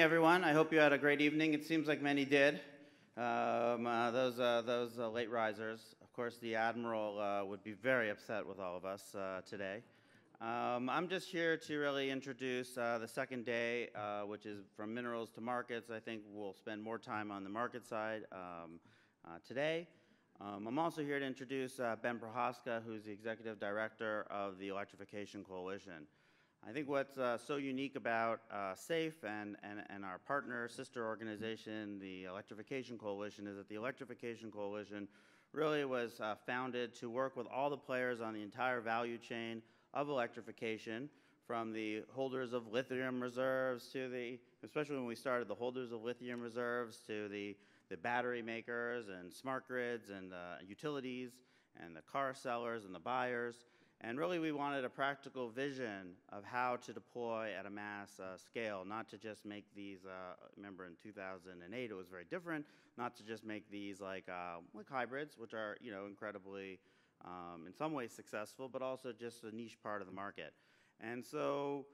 Everyone, I hope you had a great evening. It seems like many did. Those late risers. Of course, the Admiral would be very upset with all of us today. I'm just here to really introduce the second day, which is from minerals to markets. I think we'll spend more time on the market side today. I'm also here to introduce Ben Prochazka, who's the Executive Director of the Electrification Coalition. I think what's so unique about SAFE and our partner, sister organization, the Electrification Coalition, is that the Electrification Coalition really was founded to work with all the players on the entire value chain of electrification, from the holders of lithium reserves to the, especially when we started, the holders of lithium reserves to the battery makers and smart grids and utilities and the car sellers and the buyers. And really, we wanted a practical vision of how to deploy at a mass scale, not to just make these, remember in 2008 it was very different, not to just make these like hybrids, which are incredibly, in some ways successful, but also just a niche part of the market. And so,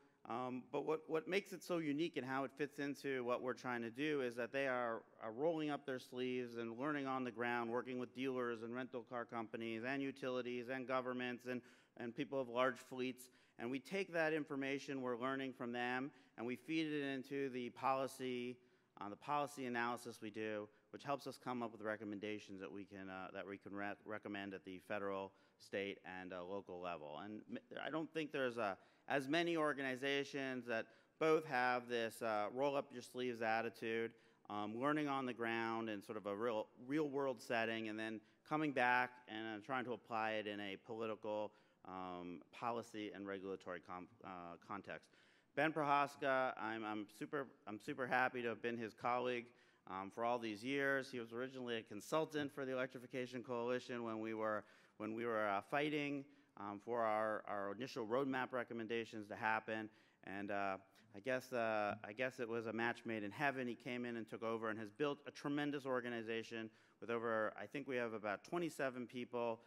but what makes it so unique and how it fits into what we're trying to do is that they are rolling up their sleeves and learning on the ground, working with dealers and rental car companies and utilities and governments and people of large fleets, and we take that information we're learning from them and we feed it into the policy analysis we do, which helps us come up with recommendations that we can recommend at the federal, state, and local level. And I don't think there's as many organizations that both have this roll up your sleeves attitude, learning on the ground in sort of a real world setting, and then coming back and trying to apply it in a political policy and regulatory context. Ben Prochazka, I'm super happy to have been his colleague for all these years. He was originally a consultant for the Electrification Coalition when we were fighting for our initial roadmap recommendations to happen. And I guess it was a match made in heaven. He came in and took over and has built a tremendous organization with over, I think we have about 27 people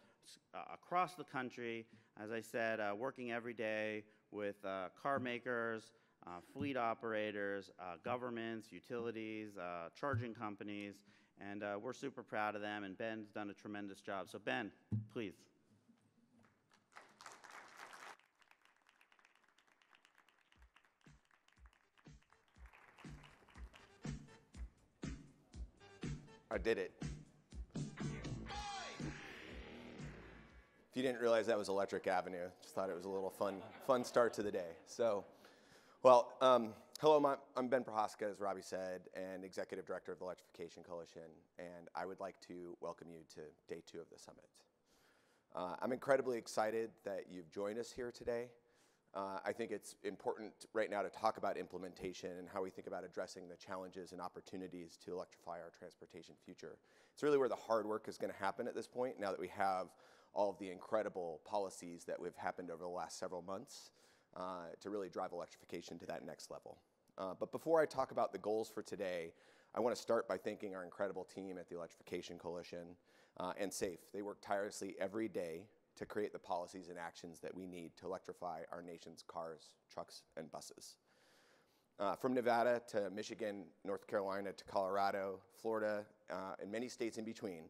across the country, as I said, working every day with car makers, fleet operators, governments, utilities, charging companies, and we're super proud of them, and Ben's done a tremendous job. So Ben, please. I did it. If you didn't realize that was Electric Avenue, just thought it was a little fun start to the day. So, well, hello, I'm Ben Prochazka, as Robbie said, and Executive Director of the Electrification Coalition, and I would like to welcome you to day 2 of the summit. I'm incredibly excited that you've joined us here today. I think it's important right now to talk about implementation and how we think about addressing the challenges and opportunities to electrify our transportation future. It's really where the hard work is going to happen at this point, now that we have all of the incredible policies that have happened over the last several months to really drive electrification to that next level. But before I talk about the goals for today, I want to start by thanking our incredible team at the Electrification Coalition and SAFE. They work tirelessly every day to create the policies and actions that we need to electrify our nation's cars, trucks, and buses. From Nevada to Michigan, North Carolina to Colorado, Florida, and many states in between,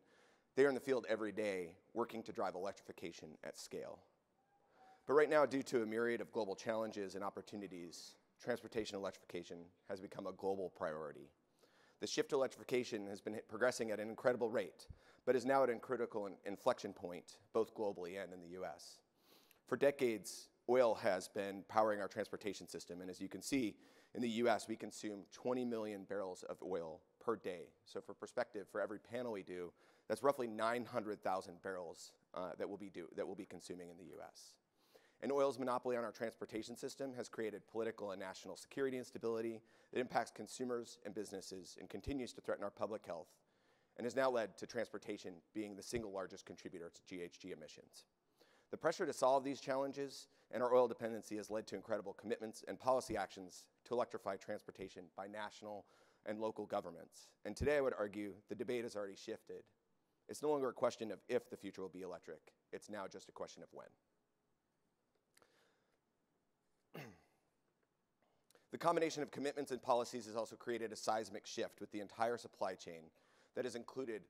they are in the field every day working to drive electrification at scale. But right now, due to a myriad of global challenges and opportunities, transportation electrification has become a global priority. The shift to electrification has been progressing at an incredible rate, but is now at a critical inflection point, both globally and in the US. For decades, oil has been powering our transportation system, and as you can see, in the US, we consume 20 million barrels of oil per day. So for perspective, for every panel we do, that's roughly 900,000 barrels that we'll be consuming in the US. And oil's monopoly on our transportation system has created political and national security instability that impacts consumers and businesses and continues to threaten our public health, and has now led to transportation being the single largest contributor to GHG emissions. The pressure to solve these challenges and our oil dependency has led to incredible commitments and policy actions to electrify transportation by national and local governments. And today I would argue the debate has already shifted. It's no longer a question of if the future will be electric. It's now just a question of when. The combination of commitments and policies has also created a seismic shift with the entire supply chain that has included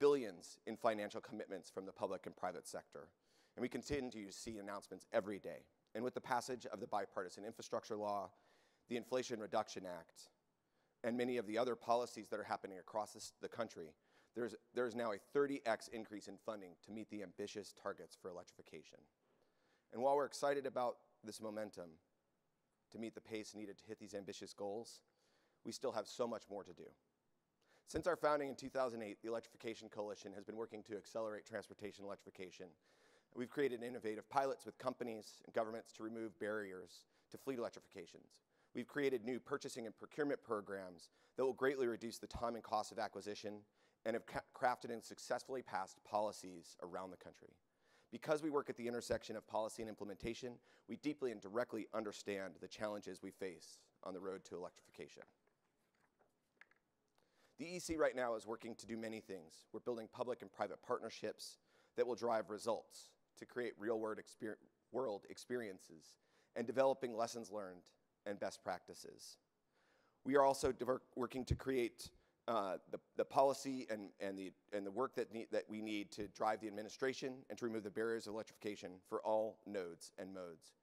billions in financial commitments from the public and private sector. And we continue to see announcements every day. And with the passage of the Bipartisan Infrastructure Law, the Inflation Reduction Act, and many of the other policies that are happening across the country, there's now a 30x increase in funding to meet the ambitious targets for electrification. And while we're excited about this momentum to meet the pace needed to hit these ambitious goals, we still have so much more to do. Since our founding in 2008, the Electrification Coalition has been working to accelerate transportation electrification. We've created innovative pilots with companies and governments to remove barriers to fleet electrifications. We've created new purchasing and procurement programs that will greatly reduce the time and cost of acquisition and have crafted and successfully passed policies around the country. Because we work at the intersection of policy and implementation, we deeply and directly understand the challenges we face on the road to electrification. The EC right now is working to do many things. We're building public and private partnerships that will drive results to create real-world experiences and developing lessons learned and best practices. We are also working to create the policy and the work that we need to drive the administration and to remove the barriers of electrification for all nodes and modes.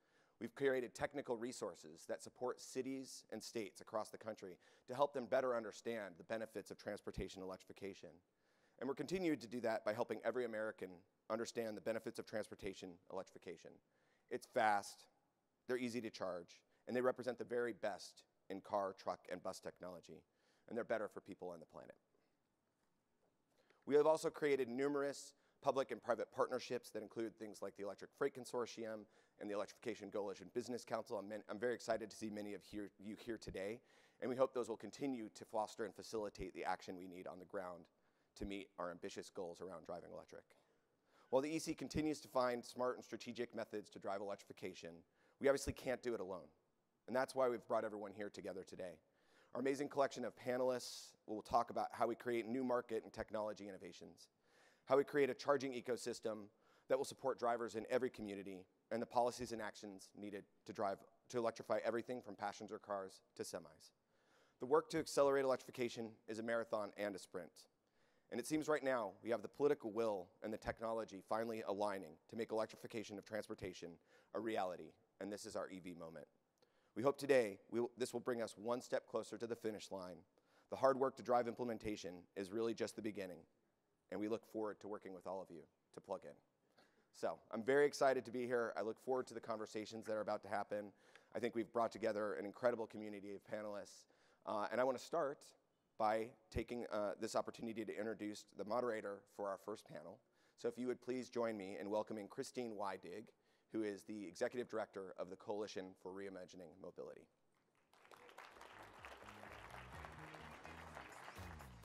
We've created technical resources that support cities and states across the country to help them better understand the benefits of transportation electrification. And we're continuing to do that by helping every American understand the benefits of transportation electrification. It's fast, they're easy to charge, and they represent the very best in car, truck, and bus technology, and they're better for people on the planet. We have also created numerous public and private partnerships that include things like the Electric Freight Consortium and the Electrification Coalition Business Council. I'm very excited to see many of you here today, and we hope those will continue to foster and facilitate the action we need on the ground to meet our ambitious goals around driving electric. While the EC continues to find smart and strategic methods to drive electrification, we obviously can't do it alone, and that's why we've brought everyone here together today. Our amazing collection of panelists will talk about how we create new market and technology innovations, how we create a charging ecosystem that will support drivers in every community, and the policies and actions needed to electrify everything from passenger cars to semis. The work to accelerate electrification is a marathon and a sprint. And it seems right now we have the political will and the technology finally aligning to make electrification of transportation a reality, and this is our EV moment. We hope today this will bring us one step closer to the finish line. The hard work to drive implementation is really just the beginning, and we look forward to working with all of you to plug in. So I'm very excited to be here. I look forward to the conversations that are about to happen. I think we've brought together an incredible community of panelists, and I want to start by taking this opportunity to introduce the moderator for our first panel. So if you would please join me in welcoming Christine Weidig, who is the Executive Director of the Coalition for Reimagining Mobility.